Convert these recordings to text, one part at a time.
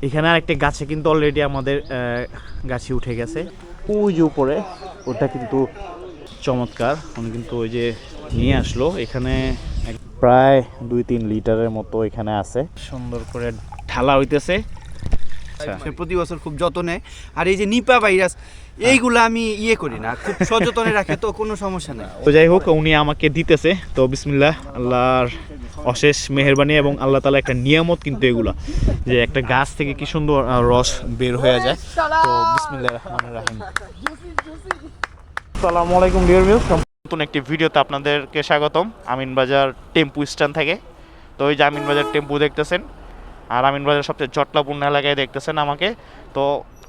এখানে আরেকটা গাছে কিন্তু অলরেডি আমাদের গাছে উঠে গেছে, ওই যে উপরে ওটা কিন্তু চমৎকার। উনি কিন্তু ওই যে নিয়ে আসলো, এখানে প্রায় 2-3 লিটারের মতো এখানে আছে, সুন্দর করে ঢালা হইতেছে। সে প্রতি বছর খুব যত্নে, আর এই যে নিপা ভাইরাস এইগুলো আমি করি না, খুব সযত্নে রাখে, তো কোনো সমস্যা নেই। তো যাই হোক, উনি আমাকে দিতেছে, তো বিসমিল্লাহ, আল্লাহর অশেষ মেহেরবানি এবং আল্লাহ তাআলা একটা নিয়ামত কিন্তু এগুলা, যে একটা গাছ থেকে কি সুন্দর রস বের হয়ে যায়। তো বিসমিল্লাহির রহমানির রহিম। আসসালামু আলাইকুম ডিয়ার ভিউয়ার্স, নতুন একটি ভিডিওতে আপনাদেরকে স্বাগতম আমিনবাজার টেম্পু স্ট্যান্ড থেকে। তো ওই যে আমিনবাজার টেম্পু দেখতেছেন, আর আমিনবাজার সবচেয়ে জটলাপূর্ণ এলাকায় দেখতেছেন আমাকে। তো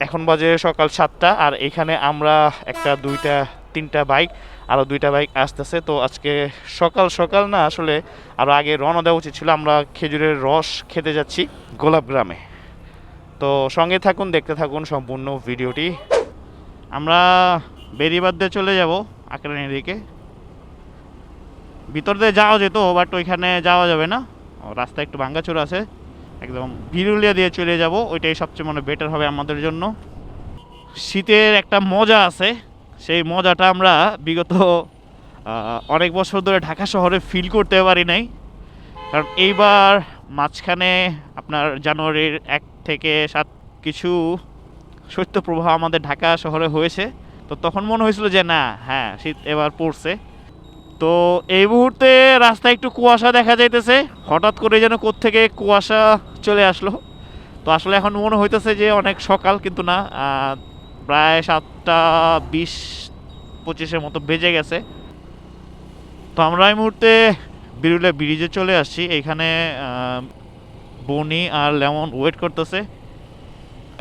এখন বাজে সকাল 7টা, আর এখানে আমরা একটা 2টা 3টা বাইক, আরও 2টা বাইক আসতেছে। তো আজকে সকাল সকাল না, আসলে আরও আগে রওনা দেওয়া উচিত ছিল। আমরা খেজুরের রস খেতে যাচ্ছি গোলাপ গ্রামে। তো সঙ্গে থাকুন, দেখতে থাকুন সম্পূর্ণ ভিডিওটি। আমরা বেরিবাদ দিয়ে চলে যাব আকরানের দিকে। ভিতর দিয়ে যাওয়া যেত, বাট ওইখানে যাওয়া যাবে না, রাস্তা একটু ভাঙ্গাচোরা আছে। একদম বিরুলিয়া দিয়ে চলে যাব, ওইটাই সবচেয়ে বেটার হবে আমাদের জন্য। শীতের একটা মজা আছে, সেই মজাটা আমরা বিগত অনেক বছর ধরে ঢাকা শহরে ফিল করতে পারি নাই। কারণ এইবার মাঝখানে আপনার জানুয়ারির 1 থেকে 7 কিছু শৈত্যপ্রবাহ আমাদের ঢাকা শহরে হয়েছে। তো তখন মনে হয়েছিল যে না, হ্যাঁ শীত এবার পড়ছে। তো এই মুহূর্তে রাস্তায় একটু কুয়াশা দেখা যাইতেছে, হঠাৎ করে যেন কোত্থেকে কুয়াশা চলে আসলো। তো আসলে এখন মনে হইতেছে যে অনেক সকাল, কিন্তু না, প্রায় 7:20-25 মতো বেজে গেছে। তো আমরা এই মুহূর্তে বিরুলিয়া ব্রিজে চলে আসছি। এইখানে বনি আর লেমন ওয়েট করতেছে,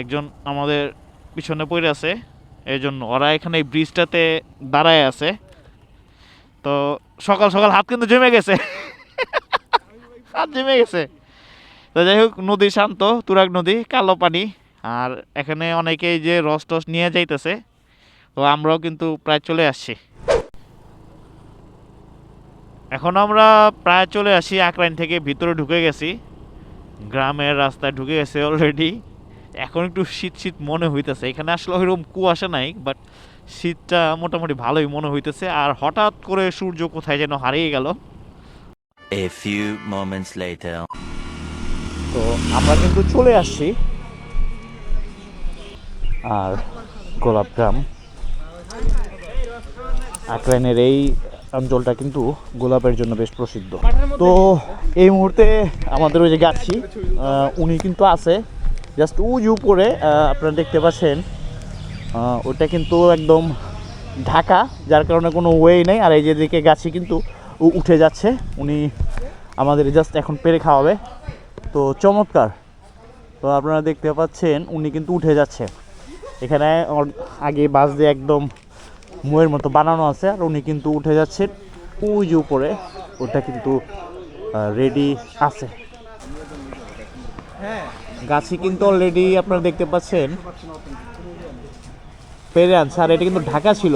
একজন আমাদের পিছনে পড়ে আছে, এই জন্য ওরা এখানে এই ব্রিজটাতে দাঁড়ায় আছে। তো সকাল সকাল হাত কিন্তু জমে গেছে, হাত জমে গেছে। তো যাই হোক, নদী শান্ত, তুরাগ নদী, কালো পানি, আর এখানে অনেকেই যে রস টস নিয়ে যাইতেছে। তো আমরাও কিন্তু প্রায় চলে আসছি। এখন আমরা প্রায় চলে আসি, আকরাইন থেকে ভিতরে ঢুকে গেছি, গ্রামের রাস্তায় ঢুকে গেছে অলরেডি। এখন একটু শীত শীত মনে হইতেছে, এখানে আসলে ওইরকম কুয়াশা নাই, বাট শীতটা মোটামুটি ভালোই মনে হইতেছে। আর হঠাৎ করে সূর্য কোথায় যেন হারিয়ে গেল। A few moments later. তো আমরা কিন্তু চলে আসছি আর গোলাপগ্রাম, আকরাইনের এই অঞ্চলটা কিন্তু গোলাপের জন্য বেশ প্রসিদ্ধ। তো এই মুহূর্তে আমাদের ওই যে গাছি, উনি কিন্তু আছে জাস্ট ওই উপরে, আপনারা দেখতে পাচ্ছেন, ওটা কিন্তু একদম ঢাকা, যার কারণে কোনো ওয়ে নেই। আর এই যে দিকে গাছি কিন্তু উঠে যাচ্ছে, উনি আমাদের জাস্ট এখন পেরে খাওয়াবে। তো চমৎকার। তো আপনারা দেখতে পাচ্ছেন উনি কিন্তু উঠে যাচ্ছে, এখানে আগে বাস দিয়ে একদম মুয়ের মতো বানানো আছে, আর উনি কিন্তু উঠে যাচ্ছেন ওই যে উপরে, ওটা কিন্তু রেডি আছে। গাছি কিন্তু অলরেডি আপনারা দেখতে পাচ্ছেন পেরে আনছে। আর এটা কিন্তু ঢাকা ছিল,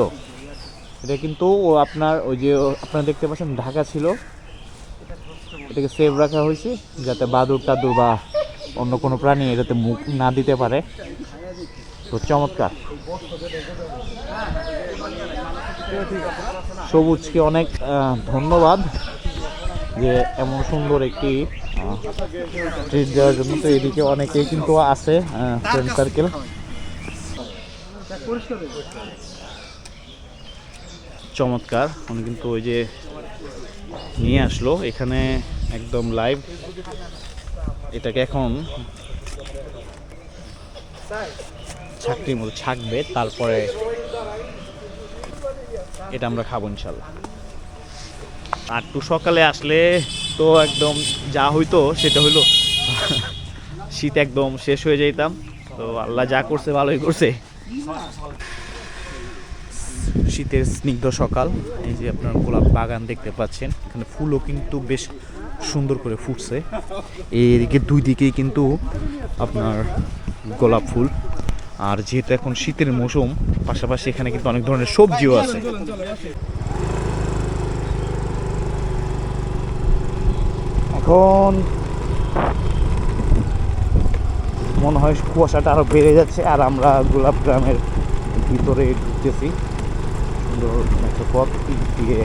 এটা কিন্তু আপনার ওই যে আপনারা দেখতে পাচ্ছেন ঢাকা ছিল, এটাকে সেভ রাখা হয়েছে যাতে বাদুর টাদুর বা অন্য কোনো প্রাণী এটাতে মুখ না দিতে পারে। তো চমৎকার। সবুজকে অনেক ধন্যবাদ যে এমন সুন্দর একটি ট্রিট দেওয়ার জন্য। তো এদিকে অনেকেই কিন্তু আছে ফ্রেন্ড সার্কেল। চমৎকার। উনি কিন্তু ওই যে নিয়ে আসলো এখানে একদম লাইভ, এটাকে এখন ছাকরির মতো ছাকবে, তারপরে এটা আমরা খাবো ইনশাল্লাহ। আর একটু সকালে আসলে তো একদম যা হইতো সেটা হইলো, শীত একদম শেষ হয়ে যেতাম। তো আল্লাহ যা করছে ভালোই করছে। শীতের স্নিগ্ধ সকাল, এই যে আপনার গোলাপ বাগান দেখতে পাচ্ছেন, এখানে ফুলও কিন্তু বেশ সুন্দর করে ফুটছে। এদিকে দুই দিকেই কিন্তু আপনার গোলাপ ফুল। আর যেহেতু এখন শীতের মৌসুম, পাশাপাশি এখানে কিন্তু অনেক ধরনের সবজিও আছে। এখন মনে হয় কুয়াশাটা আরও বেড়ে যাচ্ছে। আর আমরা গোলাপ গ্রামের ভিতরে ঢুকতেছি। সুন্দর একটা পথ দিয়ে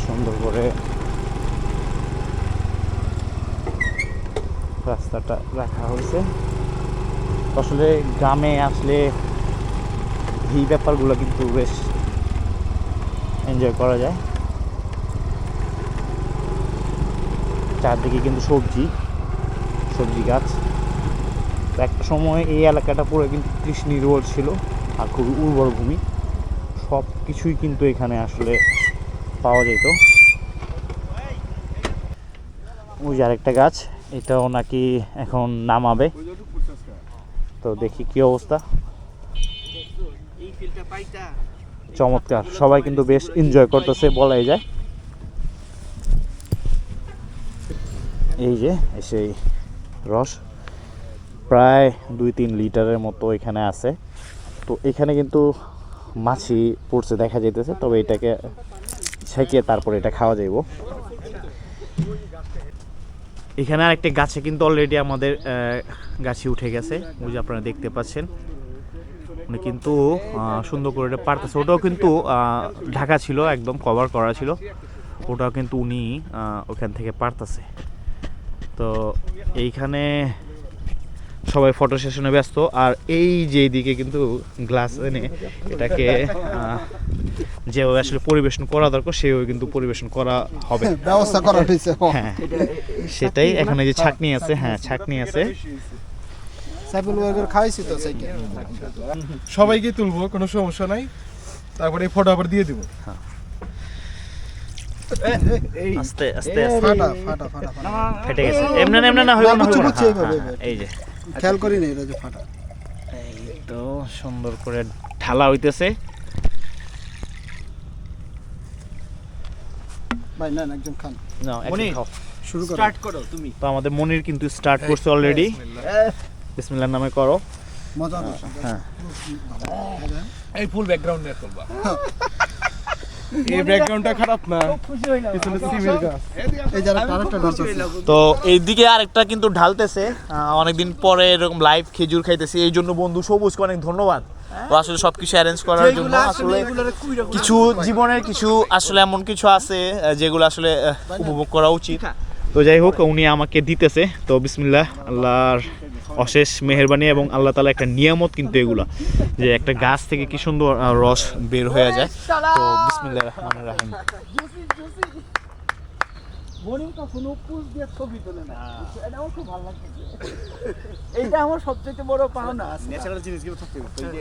সুন্দর করে রাস্তাটা রাখা হয়েছে। আসলে গ্রামে আসলে এই ব্যাপারগুলো কিন্তু বেশ এনজয় করা যায়। চারদিকে কিন্তু সবজি গাছ। তো একটা সময় এই এলাকাটা পুরো কিন্তু কৃষি নির্ভর ছিল আর খুবই উর্বর ভূমি। সব কিছুই কিন্তু এখানে আসলে পাওয়া যেত। ওই যে আরেকটা গাছ, এটাও নাকি এখন নামাবে। তো দেখি কি অবস্থা। চমৎকার, সবাই কিন্তু বেশ এনজয় করতেছে বলাই যায়। এই যে সেই রস প্রায় 2-3 লিটারের মতো এখানে আছে। তো এখানে কিন্তু মাছি পড়ছে দেখা যাইতেছে, তবে এটাকে ছেঁকে তারপর এটা খাওয়া যাইব। এখানে আরেকটা গাছে কিন্তু অলরেডি আমাদের গাছে উঠে গেছে, ওই যে আপনারা দেখতে পাচ্ছেন। উনি কিন্তু সুন্দর করে এটা পারতেছে। ওটাও কিন্তু ঢাকা ছিল, একদম কভার করা ছিল। ওটাও কিন্তু উনি ওখান থেকে পারতেছে। তো এইখানে সবাই ফটো সেশনে ব্যস্ত। আর এই যে দিকে কিন্তু গ্লাস এনে এটাকে যেভাবে আসলে পরিবেশন করা দরকার সেভাবে কিন্তু পরিবেশন করা হবে, ব্যবস্থা করা হয়েছে। হ্যাঁ সেটাই। এখানে যে ছাকনি আছে, হ্যাঁ ছাকনি আছে। সাইফুল ভাইয়ের খাইছি তো সাইকে। সবাইকে তুলবো, কোনো সমস্যা নাই। তারপরে এই ফটো আবার দিয়ে দিব। আস্তে আস্তে ফাটা ফাটা ফাটা ফাটা ফেটে গেছে। এমনি না হইব না, হইব না। এই যে খেয়াল করি না এটা যে ফাটা। এই তো সুন্দর করে ঢালা হইতেছে। ভাই না একজন খান। নাও একটু মনির, খাও। শুরু করো। স্টার্ট করো তুমি। তো আমাদের মনির কিন্তু স্টার্ট করছে অলরেডি। বিসমিল্লাহর নামে করো। মজা না। হ্যাঁ এই ফুল ব্যাকগ্রাউন্ড নিয়ে তুলবা। এই ব্যাকগ্রাউন্ডটা খারাপ না, পিছনে সিমের গাছ। এই যারা আরেকটা ডান্স আছে। তো এইদিকে আরেকটা কিন্তু ঢালতেছে। অনেকদিন পরে এরকম লাইভ খেজুর খাইতেছি, এই জন্য বন্ধু সবুজকে অনেক ধন্যবাদ। ও আসলে সবকিছু অ্যারেঞ্জ করার জন্য। আসলে কিছু জীবনের কিছু আসলে এমন কিছু আছে যেগুলো আসলে উপভোগ করা উচিত। তো যাই হোক, উনি আমাকে দিতেছে। তো বিসমিল্লাহ, আল্লাহর অশেষ মেহেরবানি এবং আল্লাহ তাআলা একটা নিয়ামত কিন্তু এগুলা, যে একটা গাছ থেকে কি সুন্দর রস বের হয়ে যায়। তো বিসমিল্লাহির রহমানির রহিম। মনির কখনো পুষ দিয়ে ছবি তোলে না, এটাও খুব ভালো লাগছে। এইটা আমার সবচেয়ে বড় পাওনা। ন্যাচারাল জিনিসগুলো থাকতে হবে।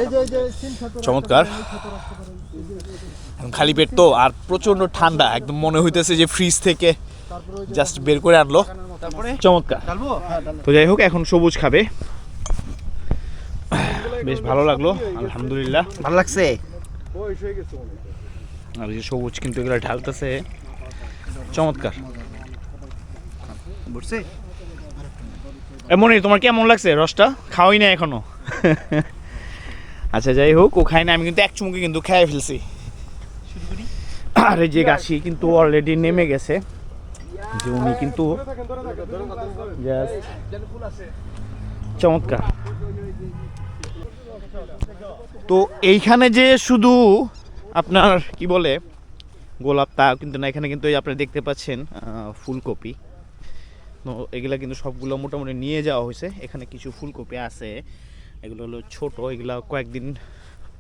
এই যে সিন ফটো চমৎকার। খালি পেট তো, আর প্রচন্ড ঠান্ডা, একদম মনে হইতেছে যে ফ্রিজ থেকে জাস্ট বের করে আনলো। তারপরে চমৎকার। ডালবো। তো যাই হোক, এখন সবুজ খাবে। বেশ ভালো লাগলো, আলহামদুলিল্লাহ ভালো লাগছে। আর এই যে সবুজ কিন্তু এগুলো ঢালতেছে, চমৎকার। বুঝছে? এমনই তোমার কেমন লাগছে রসটা? খাওয়াই না এখনো। আচ্ছা যাই হোক, ও খাই না, আমি কিন্তু এক চুমুকে কিন্তু খেয়ে ফেলছি। আর এই যে গাছি কিন্তু অলরেডি নেমে গেছে, যে উনি কিন্তু চমৎকার। তো এইখানে যে শুধু আপনার কি বলে গোলাপ, তা কিন্তু না। এখানে কিন্তু এই আপনারা দেখতে পাচ্ছেন ফুলকপি। তো এগুলা কিন্তু সবগুলো মোটামুটি নিয়ে যাওয়া হয়েছে। এখানে কিছু ফুলকপি আছে, এগুলো হলো ছোট, এগুলা কয়েকদিন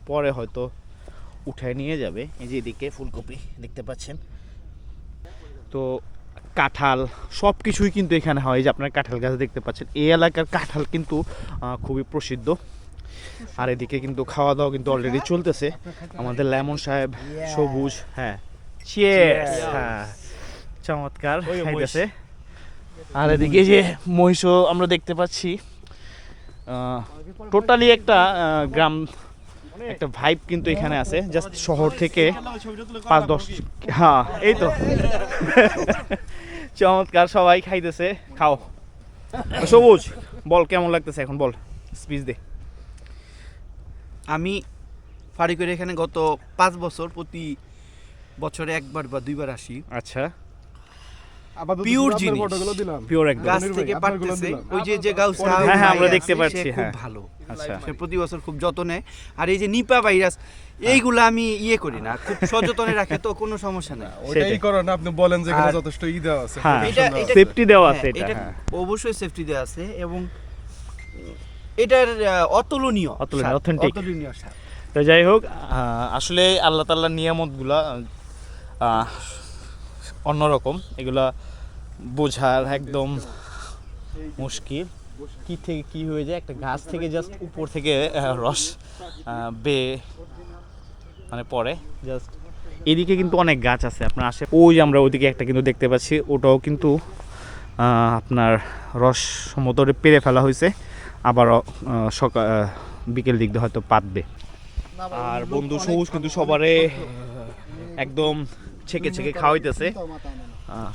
পরে হয়তো উঠায় নিয়ে যাবে। এই যে এদিকে ফুলকপি দেখতে পাচ্ছেন। তো কাঁঠাল সব কিছুই কিন্তু এখানে হয়। যে আপনার কাঁঠাল গাছ দেখতে পাচ্ছেন, এই এলাকার কাঁঠাল কিন্তু খুবই প্রসিদ্ধ। আর এদিকে কিন্তু খাওয়া দাওয়া কিন্তু অলরেডি চলতেছে। আমাদের লেমন সাহেব সবুজ, হ্যাঁ চিয়ার্স, হ্যাঁ চমৎকার খাইতেছে। আর এদিকে যে মহিষও আমরা দেখতে পাচ্ছি। টোটালি একটা গ্রাম, একটা ভাইব কিন্তু এখানে আছে। জাস্ট শহর থেকে 5-10, হ্যাঁ এই তো চমৎকার। সবাই খাইতেছে, খাও। সবুজ বল কেমন লাগতেছে এখন, বল স্পিচ দে। আমি ফাড়ি করে এখানে গত 5 বছর প্রতি বছরে একবার বা দুইবার আসি। আচ্ছা। আপাতত পিওর আপনার জিনিস। ফটোগুলো দিলাম। পিওর একদম। গাছ মনির থেকে ভাই, আপনারগুলো পারতেছে দিলাম। ওই যে গাউস হ্যাঁ, হ্যাঁ, আমরা দেখতে পাচ্ছি, খুব হ্যাঁ। ভালো। আচ্ছা। সে প্রতি বছর খুব যত্ন নেয়। আর এই যে নিপা ভাইরাস এইগুলো আমি করি না, খুব সযত্নে রাখে, তো কোনো সমস্যা নাই। ওইটাই সেটাই। করেন, আপনি বলেন যে এখানে আর- যথেষ্ট ই দেওয়া আছে। হ্যাঁ, protection দেওয়া আছে। সেফটি দেওয়া আছে হ্যাঁ, এটা। হ্যাঁ। অবশ্যই সেফটি দেওয়া আছে এবং এটার অতুলনীয় অতুলনীয়, স্বাদ, authentic। অতুলনীয় স্বাদ। তো যাই হোক, আসলে আল্লাহ তাআলার নিয়ামতগুলা অন্যরকম, এগুলা বোঝার একদম মুশকিল। কি থেকে কি হয়ে যায়, একটা গাছ থেকে জাস্ট উপর থেকে রস বেয়ে মানে পড়ে জাস্ট। এদিকে কিন্তু অনেক গাছ আছে আপনার আসে, ওই যে আমরা ওদিকে একটা কিন্তু দেখতে পাচ্ছি, ওটাও কিন্তু আপনার রস সম্ভবত পেরে ফেলা হয়েছে, আবারও সকাল বিকেল দিক দিয়ে হয়তো পাতবে। আর বন্ধু সবুজ কিন্তু সবারে একদম ছেকে ছেকে খাওয়াইতেছে।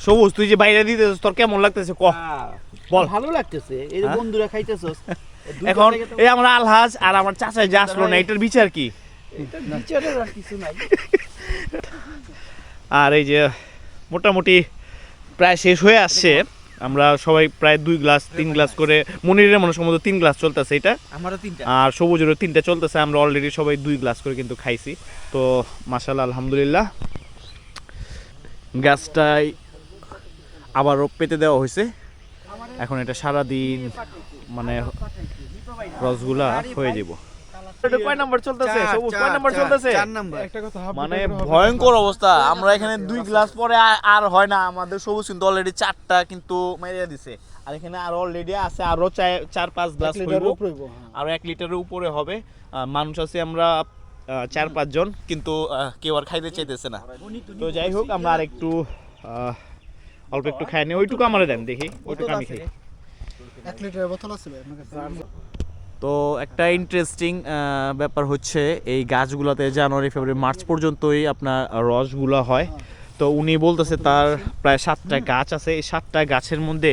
সবুজ, তুই যে বাইরে দিতেছিস, তোর কেমন লাগতেছে ক? বল। ভালো লাগতেছে, এই যে হ্যাঁ? বন্ধুরা খাইতেছস। এখন এই আমরা আলহাজ আর আমার চাচা যে আসলো না, এটার বিচার কি? বিচারের আর কিছু নাই। আর এই যে মোটামুটি প্রায় শেষ হয়ে আসছে, আমরা সবাই প্রায় 2 গ্লাস 3 গ্লাস করে, মনিরের মনে সম্ভবত 3 গ্লাস চলতেছে এটা, আমারও 3টা। আর সবুজেরও 3টা চলতেছে। আমরা অলরেডি সবাই 2 গ্লাস করে কিন্তু খাইছি। তো মাশাআল্লাহ, আলহামদুলিল্লাহ, গাছটাই আবারও পেতে দেওয়া হয়েছে। এখন এটা সারাদিন মানে রসগুলা হয়ে যাব। এটা কয় নাম্বার চলতেছে সবুজ? কয় নাম্বার চলতেছে? 4 নাম্বার। একটা কথা হাফ মানে লিটারের হবে। ভয়ঙ্কর অবস্থা। আমরা এখানে 2 গ্লাস পরে আর হয় না, আমাদের সবুজ কিন্তু অলরেডি 4টা কিন্তু মেরে দিছে। আর এখানে আর অলরেডি আছে আরো 4-5 গ্লাস হইব, আর 1 লিটারের উপরে হবে। মানুষ আছে আমরা 4-5 জন, কিন্তু কেউ আর খাইতে চাইতেছে না। তো যাই হোক, আমরা আর একটু অল্প একটু খাই নি। ওইটুকু আমারে দেন দেখি, ওইটুকু আমি খাই। 1 লিটারের বোতল আছে ভাই আপনার কাছে? তো একটা ইন্টারেস্টিং ব্যাপার হচ্ছে, এই গাছগুলোতে জানুয়ারি ফেব্রুয়ারি মার্চ পর্যন্তই আপনার রসগুলো হয়। তো উনি বলতেছে তার প্রায় 7টা গাছ আছে, এই 7টা গাছের মধ্যে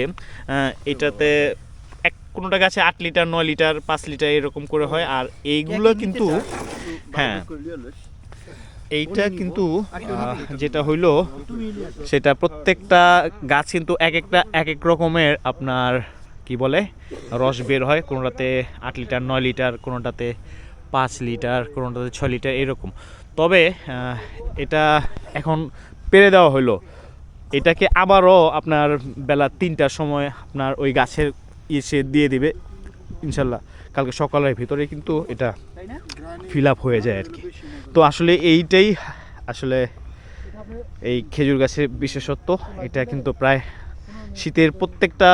এটাতে কোনোটা গাছে 8 লিটার 9 লিটার 5 লিটার এরকম করে হয়। আর এইগুলো কিন্তু হ্যাঁ, এইটা কিন্তু যেটা হইলো সেটা প্রত্যেকটা গাছ কিন্তু এক এক রকমের আপনার কি বলে রস বের হয়। কোনোটাতে 8 লিটার 9 লিটার, কোনোটাতে 5 লিটার, কোনোটাতে 6 লিটার এরকম। তবে এটা এখন পেরে দেওয়া হলো, এটাকে আবারও আপনার বেলা 3টার সময় আপনার ওই গাছের এসে দিয়ে দিবে ইনশাল্লাহ। কালকে সকালের ভিতরে কিন্তু এটা ফিল আপ হয়ে যায় আর কি। তো আসলে এইটাই আসলে এই খেজুর গাছের বিশেষত্ব। এটা কিন্তু প্রায় শীতের প্রত্যেকটা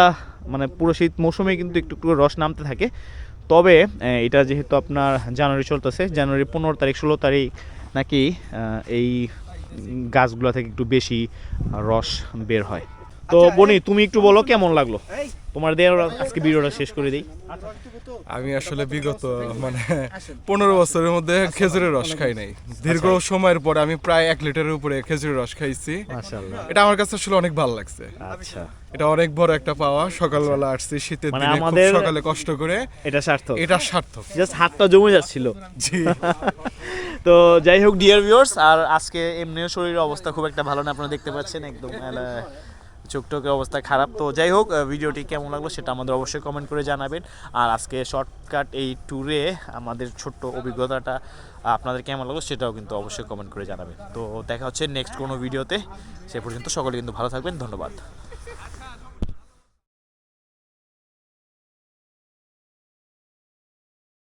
মানে পুরো শীত মৌসুমে কিন্তু একটু একটু রস নামতে থাকে। তবে এটা যেহেতু আপনার জানুয়ারি চলতেছে, জানুয়ারি 15 তারিখ 16 তারিখ নাকি এই গাছগুলো থেকে একটু বেশি রস বের হয়। তো বনি, তুমি একটু বলো কেমন লাগলো তোমার দিয়ে আজকে ভিডিওটা শেষ করে দিই। আমি আসলে বিগত মানে 15 বছরের মধ্যে খেজুরের রস খাই নাই। দীর্ঘ সময়ের পরে আমি প্রায় 1 লিটারের উপরে খেজুরের রস খাইছি। মাশাআল্লাহ, এটা আমার কাছে আসলে অনেক ভালো লাগছে। আচ্ছা, এটা অনেক বড় একটা পাওয়া। সকালবেলা আসছি শীতের মানে দিনে, খুব আমাদের- সকালে কষ্ট করে, এটা সার্থক। এটা সার্থক। জাস্ট হাতটা জমে যাচ্ছিল। জি। তো যাই হোক ডিয়ার ভিউয়ার্স, আর আজকে এমনিও শরীরের অবস্থা খুব একটা ভালো না, আপনারা দেখতে পাচ্ছেন একদম চোখটোকের অবস্থা খারাপ। তো যাই হোক, ভিডিওটি কেমন লাগলো সেটা আমাদের অবশ্যই কমেন্ট করে জানাবেন। আর আজকে শর্টকাট এই ট্যুরে আমাদের ছোট্ট অভিজ্ঞতাটা আপনাদের কেমন লাগলো সেটাও কিন্তু অবশ্যই কমেন্ট করে জানাবেন। তো দেখা হচ্ছে নেক্সট কোনো ভিডিওতে, সে পর্যন্ত সকলে কিন্তু ভালো থাকবেন। ধন্যবাদ।